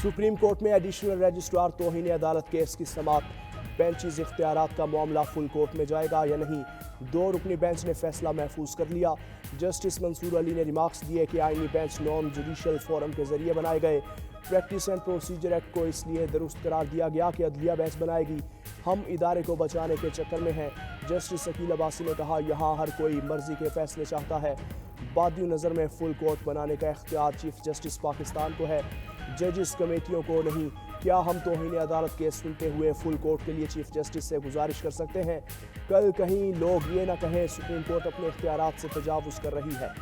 Supreme court में additional registrar तौहीन अदालत case की समाअत। बेंचीज इख्तियारात का मामला फुल कोर्ट में जाएगा या नहीं, 2 रुकनी बेंच ने फैसला महफूज कर लिया। जस्टिस मंसूर अली ने रिमार्क्स दिए कि आईनी बेंच नॉन जुडिशल फोरम के जरिए बनाए गए प्रैक्टिस एंड प्रोसीजर एक्ट को इसलिए दुरुस्त करार दिया गया कि अदलिया बेंच बनाएगी, हम इदारे को बचाने के चक्कर में हैं। जस्टिस शकील अब्बासी ने कहा, यहाँ हर कोई मर्जी के फैसले चाहता है, बादियों नज़र में फुल कोर्ट बनाने का इख्तियार चीफ जस्टिस पाकिस्तान को है, जजेस कमेटियों को नहीं। क्या हम तौहीन अदालत केस सुनते हुए फुल कोर्ट के लिए चीफ जस्टिस से गुजारिश कर सकते हैं? कल कहीं लोग ये ना कहें सुप्रीम कोर्ट अपने इख्तियारात से तजावुज़ कर रही है।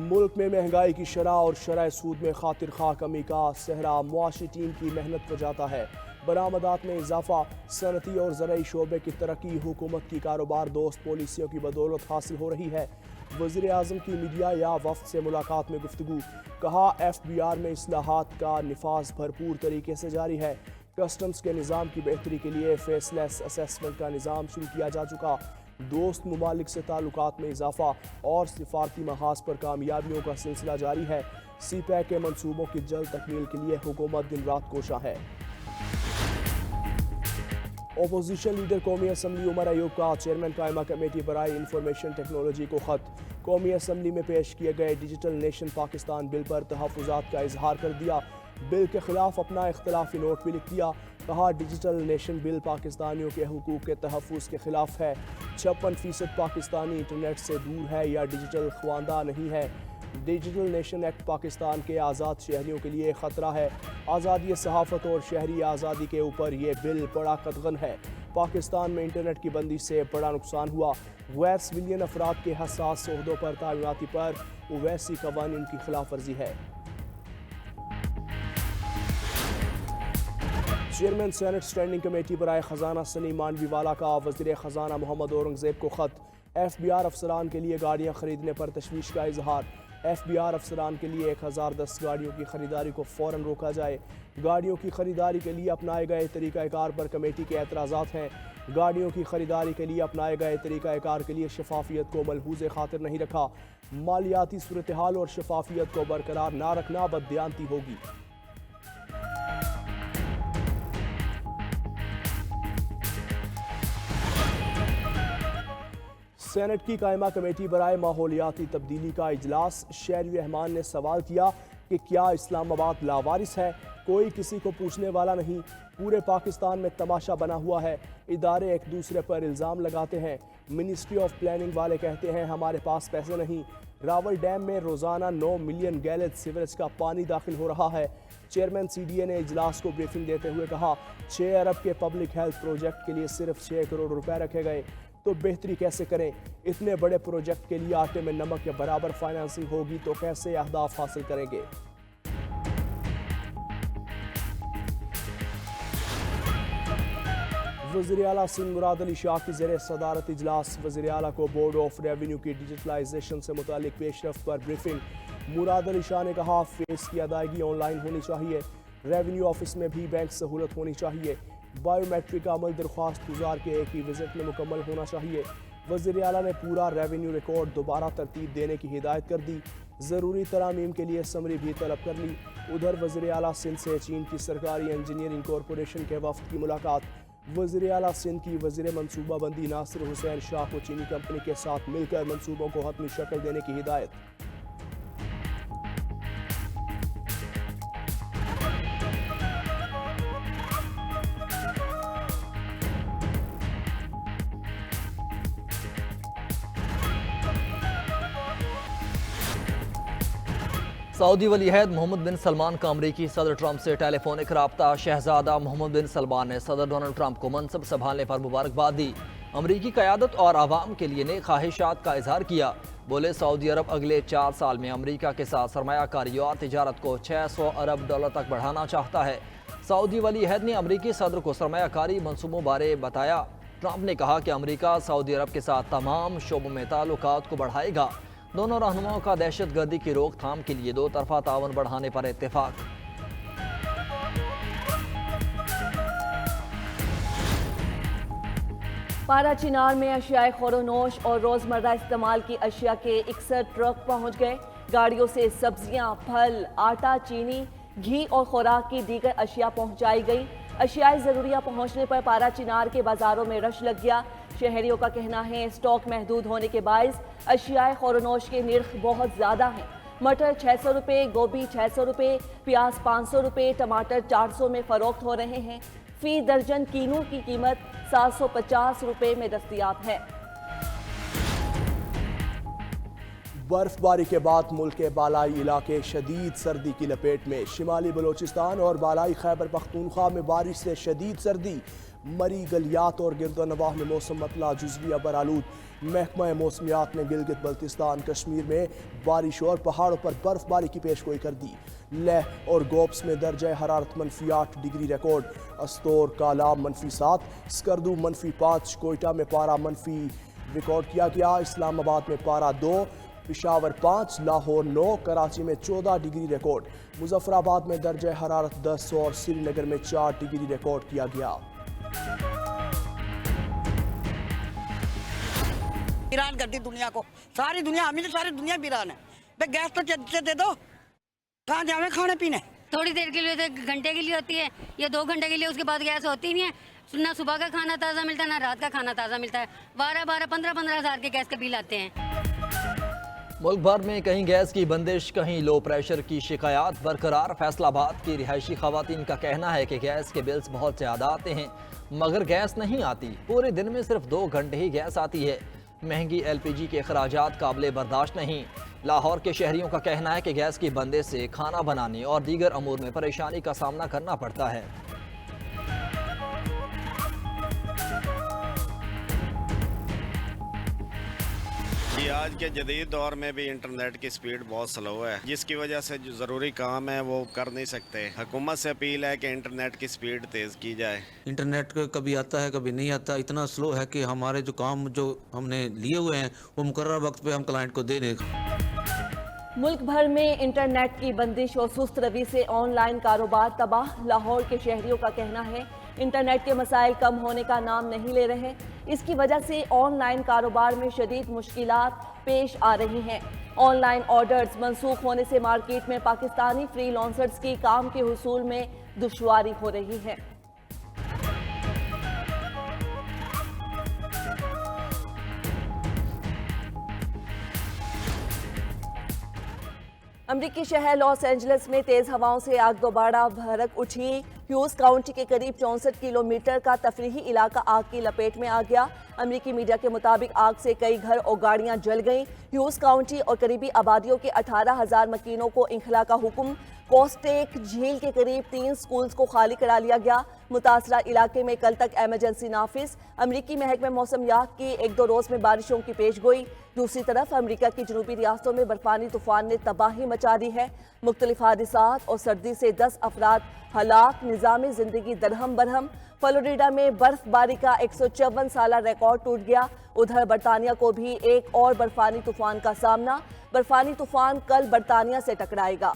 मुल्क में महंगाई की शरह और शरह सूद में खातिर खा कमी का सहरा मुआशी टीम की मेहनत बजाता है। बरामदात में इजाफा, सनती और ज़रई शोबे की तरक्की हुकूमत की कारोबार दोस्त पॉलिसियों की बदौलत हासिल हो रही है। वज़ीर आज़म की मीडिया या वफ्द से मुलाकात में गुफ्तगू, कहा FBR में इस्लाहात का निफाज भरपूर तरीके से जारी है। कस्टम्स के निज़ाम की बेहतरी के लिए फेसलेस असेसमेंट का निज़ाम शुरू किया जा चुका। दोस्त मुमालिक से ताल्लुकात में इजाफा और सिफारती महाज पर कामयाबियों का सिलसिला जारी है। CPEC के मंसूबों की जल्द तकमील के लिए हुकूमत दिन रात कोशा है। अपोजिशन लीडर कौमी असम्बली उमर अयूब का चेयरमैन कायमा कमेटी बराए इंफॉर्मेशन टेक्नोलॉजी को ख़त। कौमी असम्बली में पेश किए गए डिजिटल नेशन पाकिस्तान बिल पर तहफ़्फ़ुज़ात का इजहार कर दिया। बिल के खिलाफ अपना इख्तिलाफी नोट भी लिख दिया। कहा, डिजिटल नेशन बिल पाकिस्तानियों के हुकूक के तहफ़्फ़ुज़ के खिलाफ है। 56% पाकिस्तानी इंटरनेट से दूर है या डिजिटल ख्वांदा नहीं है। डिजिटल नेशन एक्ट पाकिस्तान के आज़ाद शहरियों के लिए ख़तरा है। आज़ादी सहाफ़त और शहरी आज़ादी के ऊपर ये बिल बड़ा कदगन है। पाकिस्तान में इंटरनेट की बंदी से बड़ा नुकसान हुआ। गैर सिविलियन अफराद के हसास ओहदों पर तैनाती पर ओवैसी कवानीन की खिलाफ वर्जी है। चेयरमैन सेनेट स्टैंडिंग कमेटी बराए ख़जाना सनी मांडवीवाला का वज़ीर ख़जाना मोहम्मद औरंगज़ेब को ख़त। FBR अफसरान के लिए गाड़ियाँ खरीदने पर तशवीश का इजहार। FBR अफसरान के लिए 1010 गाड़ियों की खरीदारी को फ़ौरन रोका जाए। गाड़ियों की खरीदारी के लिए अपनाए गए तरीक़ाकार पर कमेटी के एतराज़ात हैं। गाड़ियों की खरीदारी के लिए अपनाए गए तरीक़ाकार के लिए शफाफियत को मलहूज़े खातिर नहीं रखा। मालियाती सूरत हाल और शफाफियत को बरकरार ना रखना बददियानती होगी। सेनेट की कायमा कमेटी बराए माहौलियाती तब्दीली का इजलास। शहरी रहमान ने सवाल किया कि क्या इस्लामाबाद लावारिस है? कोई किसी को पूछने वाला नहीं। पूरे पाकिस्तान में तमाशा बना हुआ है। इदारे एक दूसरे पर इल्ज़ाम लगाते हैं। मिनिस्ट्री ऑफ प्लानिंग वाले कहते हैं हमारे पास पैसे नहीं। रावल डैम में रोज़ाना 9 मिलियन गैलन सीवरेज का पानी दाखिल हो रहा है। चेयरमैन CDA ने इजलास को ब्रीफिंग देते हुए कहा, 6 अरब के पब्लिक हेल्थ प्रोजेक्ट के लिए सिर्फ 6 करोड़ रुपए रखे गए, तो बेहतरी कैसे करें? इतने बड़े प्रोजेक्ट के लिए आटे में नमक के बराबर फाइनेंसिंग होगी तो कैसे अहदाफ हासिल करेंगे? वज़ीर आला सिंध मुराद अली शाह की ज़ेरे सदारत इजलास। वज़ीर आला को बोर्ड ऑफ रेवेन्यू की डिजिटलाइजेशन से मुतालिक पेशरफ्त पर ब्रीफिंग। मुराद अली शाह ने कहा, फीस की अदायगी ऑनलाइन होनी चाहिए। रेवेन्यू ऑफिस में भी बैंक सहूलत होनी चाहिए। बायोमेट्रिक का अमल दरख्वास्त गुजार के एक ही विजिट में मुकम्मल होना चाहिए। वज़ीर आला ने पूरा रेवेन्यू रिकॉर्ड दोबारा तरतीब देने की हिदायत कर दी। ज़रूरी तरामीम के लिए समरी भी तलब कर ली। उधर वज़ीर आला सिंध से चीन की सरकारी इंजीनियरिंग कॉरपोरेशन के वफ्द की मुलाकात। वज़ीर आला सिंध की वज़ीर मनसूबा बंदी नासिर हुसैन शाह को चीनी कंपनी के साथ मिलकर मनसूबों को हतमी शक्ल देने की हिदायत। सऊदी वली अहद मोहम्मद बिन सलमान का अमरीकी सदर ट्रंप से टेलीफोनिक रब्ता। शहजादा मोहम्मद बिन सलमान ने सदर डोनाल्ड ट्रंप को मनसब संभालने पर मुबारकबाद दी। अमरीकी क़यादत और आवाम के लिए नेक ख्वाहिशात का इजहार किया। बोले, सऊदी अरब अगले 4 साल में अमरीका के साथ सरमायाकारी और तिजारत को $600 अरब तक बढ़ाना चाहता है। सऊदी वली अहद ने अमरीकी सदर को सरमायाकारी मनसूबों बारे बताया। ट्रंप ने कहा कि अमरीका सऊदी अरब के साथ तमाम शोबों में ताल्लुकात को बढ़ाएगा। दोनों रहनुमाओं का दहशत गर्दी की रोकथाम के लिए 2 तरफा तावन बढ़ाने पर इत्तेफाक। पारा चिनार में अशियाए खोरोनोश और रोज़मर्रा इस्तेमाल की अशिया के 61 ट्रक पहुंच गए। गाड़ियों से सब्जियां, फल, आटा, चीनी, घी और खुराक की दीगर अशिया पहुंचाई गई। अशियाए ज़रूरिया पहुंचने पर पारा चिनार के बाज़ारों में रश लग गया। शहरियों का कहना है स्टॉक महदूद होने के बायस अशियाए खोरोनोश के निर्ख बहुत ज़्यादा हैं। मटर 600 रुपये, गोभी 600 रुपये, प्याज 500 रुपये, टमाटर 400 में फ़रोख्त हो रहे हैं। फ़ी दर्जन कीनू की कीमत 750 रुपये में दस्तयाब है। बर्फबारी के बाद मुल्क के बालाई इलाके शदीद सर्दी की लपेट में। शिमाली बलोचिस्तान और बालाई खैबर पख्तूनख्वा में बारिश से शदीद सर्दी। मरी गलियात और गिरदोनवाह में मौसम मतला जुज़विया बरालूद। महकमा मौसमियात ने गिलगित बल्तिस्तान कश्मीर में बारिश और पहाड़ों पर बर्फबारी की पेशगोई कर दी। लेह और गोप्स में दर्जा हरारत -8 डिग्री रिकॉर्ड। अस्तोर, कालाम -7, स्कर्दू -5, कोयटा में पारा मनफी रिकॉर्ड किया गया। इस्लामाबाद में पारा 2, पेशावर 5, लाहौर 9, कराची में 14 डिग्री रिकॉर्ड। मुजफ्फराबाद में दर्जा हरारत 10 और श्रीनगर में 4 डिग्री रिकॉर्ड किया गया। वीरान कर दी दुनिया को, सारी दुनिया हमें तो सारी दुनिया वीरान है। भाई गैस तो से दे दो, कहाँ जावे खाने पीने। थोड़ी देर के लिए तो घंटे के लिए होती है या 2 घंटे के लिए, उसके बाद गैस होती नहीं है। ना सुबह का खाना ताज़ा मिलता है, ना रात का खाना ताज़ा मिलता है। 12-12, 15-15 हज़ार के गैस के बिल आते हैं। मुल्क भर में कहीं गैस की बंदिश, कहीं लो प्रेशर की शिकायत बरकरार। फैसलाबाद की रिहायशी खवातीन का कहना है कि गैस के बिल्स बहुत ज़्यादा आते हैं मगर गैस नहीं आती। पूरे दिन में सिर्फ 2 घंटे ही गैस आती है। महंगी LPG के अखराजात काबिल बर्दाश्त नहीं। लाहौर के शहरियों का कहना है कि गैस की बंदिश से खाना बनाने और दीगर अमूर में परेशानी का सामना करना पड़ता है। ये आज के जदीद दौर में भी इंटरनेट की स्पीड बहुत स्लो है, जिसकी वजह से जो ज़रूरी काम है वो कर नहीं सकते। हुकूमत से अपील है कि इंटरनेट की स्पीड तेज़ की जाए। इंटरनेट कभी आता है कभी नहीं आता, इतना स्लो है कि हमारे जो काम जो हमने लिए हुए हैं वो मुकर्रर वक्त पे हम क्लाइंट को दे दें। मुल्क भर में इंटरनेट की बंदिश और सुस्त रवि से ऑनलाइन कारोबार तबाह। लाहौर के शहरियों का कहना है इंटरनेट के मसाइल कम होने का नाम नहीं ले रहे। इसकी वजह से ऑनलाइन कारोबार में शदीद मुश्किलात पेश आ रही हैं। ऑनलाइन ऑर्डर्स मंसूख होने से मार्केट में पाकिस्तानी फ्रीलांसर्स की काम के हुसूल में दुश्वारी हो रही है। अमरीकी शहर लॉस एंजलिस में तेज हवाओं से आग दोबारा भड़क उठी। ह्यूज काउंटी के करीब 64 किलोमीटर का तफरीही इलाका आग की लपेट में आ गया। अमरीकी मीडिया के मुताबिक आग से कई घर और गाड़ियां जल गईं। ह्यूज काउंटी और करीबी आबादियों के 18,000 मकीनों को इंखला का हुक्म। कोस्टेक झील के करीब 3 स्कूल्स को खाली करा लिया गया। मुतासरा इलाके में कल तक एमरजेंसी नाफिज। अमरीकी महकमे मौसमियात की 1-2 रोज में बारिशों की पेशगोई। दूसरी तरफ अमरीका की जनूबी रियासतों में बर्फानी तूफान ने तबाही मचा दी है। मुख्तलिफ हादिसात और सर्दी से 10 अफराद हलाक, निज़ामी जिंदगी दरहम बरहम। फ्लोरिडा में बर्फबारी का 154 साला रिकॉर्ड टूट गया। उधर बरतानिया को भी एक और बर्फानी तूफान का सामना। बर्फानी तूफान कल बरतानिया से टकराएगा।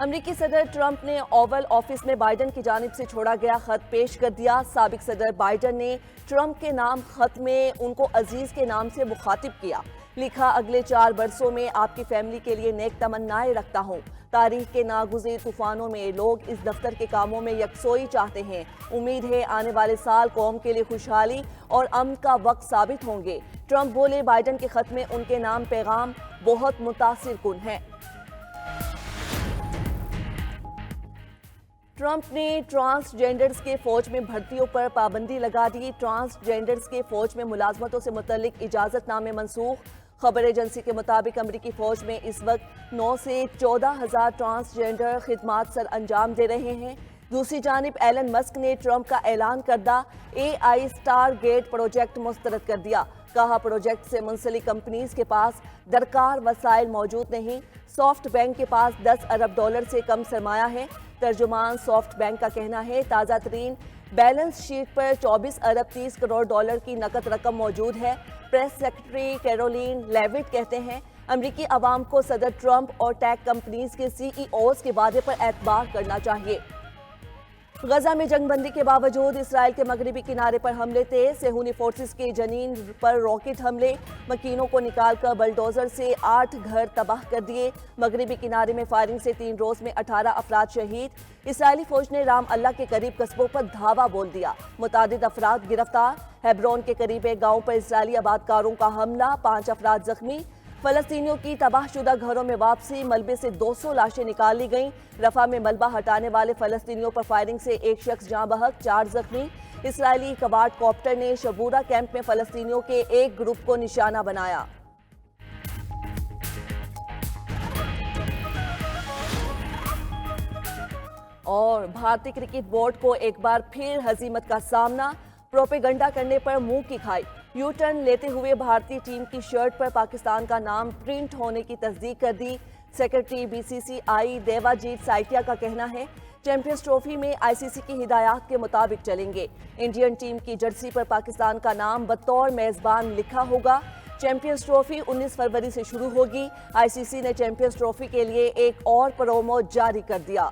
अमरीकी सदर ट्रंप ने ओवल ऑफिस में बाइडन की जानिब से छोड़ा गया खत पेश कर दिया। साबिक सदर बाइडन ने ट्रंप के नाम खत में उनको अजीज के नाम से मुखातिब किया। लिखा, अगले 4 बरसों में आपकी फैमिली के लिए नेक तमन्नाएं रखता हूँ। तारीख के नागुज़ीर तूफानों में लोग इस दफ्तर के कामों में यकसोई चाहते हैं। उम्मीद है आने वाले साल कौम के लिए खुशहाली और अमन का वक्त साबित होंगे। ट्रंप बोले, बाइडन के खत में उनके नाम पैगाम बहुत मुतासिर कुन है। ट्रंप ने ट्रांसजेंडर्स के फौज में भर्तियों पर पाबंदी लगा दी। ट्रांसजेंडर्स के फौज में मुलाजमतों से मुतल्लिक इजाज़तनामे मनसूख। खबर एजेंसी के मुताबिक अमरीकी फौज में इस वक्त 9 से 14,000 ट्रांसजेंडर खिदमात सर अंजाम दे रहे हैं। दूसरी जानिब एलन मस्क ने ट्रंप का ऐलान करदा AI स्टार गेट प्रोजेक्ट मुस्तरद कर दिया। कहा, प्रोजेक्ट से मुंसलिक कंपनीज के पास दरकार वसाइल मौजूद नहीं। सॉफ्ट बैंक के पास $10 अरब से कम सरमाया है। तर्जुमान सॉफ्ट बैंक का कहना है ताज़ा तरीन बैलेंस शीट पर 24 अरब 30 करोड़ डॉलर की नकद रकम मौजूद है। प्रेस सेक्रेटरी कैरोलिन लेविट कहते हैं, अमरीकी अवाम को सदर ट्रंप और टेक कंपनीज के CEOs के वादे पर एतबार करना चाहिए। गजा में जंगबंदी के बावजूद इसराइल के मगरबी किनारे पर हमले तेज। सेहूनी फोर्सेस के जनीन पर रॉकेट हमले, मकीनों को निकालकर बलडोजर से 8 घर तबाह कर दिए। मगरबी किनारे में फायरिंग से 3 रोज में 18 अफराद शहीद। इसराइली फौज ने राम अल्लाह के करीब कस्बों पर धावा बोल दिया, मुतादिद अफराद गिरफ्तार। हेब्रोन के करीब एक गांव पर इसराइली आबादकारों का हमला, 5 अफराद जख्मी। फलस्तीनियों की तबाहशुदा घरों में वापसी, मलबे से 200 लाशें निकाल ली गईं। रफा में मलबा हटाने वाले फलस्तीनियों पर फायरिंग से 1 शख्स जाँ बहक, 4 जख्मी। इसराइली कवाड कॉप्टर ने शबूरा कैंप में फलस्तीनियों के एक ग्रुप को निशाना बनाया। और भारतीय क्रिकेट बोर्ड को एक बार फिर हजीमत का सामना, प्रोपेगंडा करने पर मुंह की खाई। यू टर्न लेते हुए भारतीय टीम की शर्ट पर पाकिस्तान का नाम प्रिंट होने की तस्दीक कर दी। सेक्रेटरी बीसीसीआई देवाजीत साइकिया का कहना है, चैंपियंस ट्रॉफी में आईसीसी की हिदायत के मुताबिक चलेंगे। इंडियन टीम की जर्सी पर पाकिस्तान का नाम बतौर मेजबान लिखा होगा। चैंपियंस ट्रॉफी 19 फरवरी से शुरू होगी। आईसीसी ने चैंपियंस ट्रॉफी के लिए एक और प्रोमो जारी कर दिया।